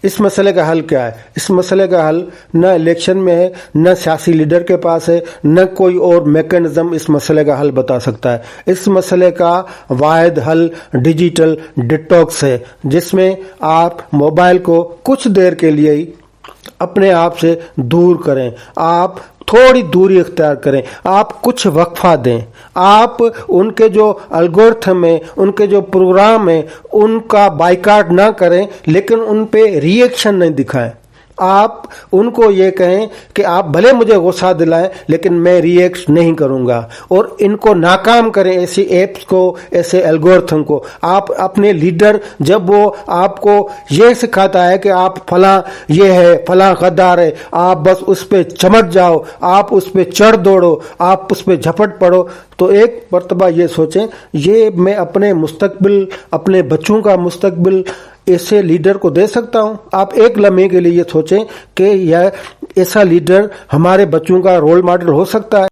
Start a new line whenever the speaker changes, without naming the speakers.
اس مسئلے کا حل کیا ہے؟ اس مسئلے کا حل نہ الیکشن میں ہے، نہ سیاسی لیڈر کے پاس ہے، نہ کوئی اور میکینزم اس مسئلے کا حل بتا سکتا ہے۔ اس مسئلے کا واحد حل ڈیجیٹل ڈیٹاکس ہے، جس میں آپ موبائل کو کچھ دیر کے لیے ہی اپنے آپ سے دور کریں، آپ تھوڑی دوری اختیار کریں، آپ کچھ وقفہ دیں، آپ ان کے جو الگورتھم ہیں، ان کے جو پروگرام ہیں، ان کا بائیکاٹ نہ کریں، لیکن ان پہ ری ایکشن نہیں دکھائیں۔ آپ ان کو یہ کہیں کہ آپ بھلے مجھے غصہ دلائیں لیکن میں ری ایکٹ نہیں کروں گا، اور ان کو ناکام کریں، ایسی ایپس کو، ایسے الگورتھم کو۔ آپ اپنے لیڈر جب وہ آپ کو یہ سکھاتا ہے کہ آپ فلاں یہ ہے، فلاں غدار ہے، آپ بس اس پہ چمٹ جاؤ، آپ اس پہ چڑھ دوڑو، آپ اس پہ جھپٹ پڑو، تو ایک مرتبہ یہ سوچیں، یہ میں اپنے مستقبل، اپنے بچوں کا مستقبل ایسے لیڈر کو دے سکتا ہوں؟ آپ ایک لمحے کے لیے یہ سوچیں کہ یہ ایسا لیڈر ہمارے بچوں کا رول ماڈل ہو سکتا ہے۔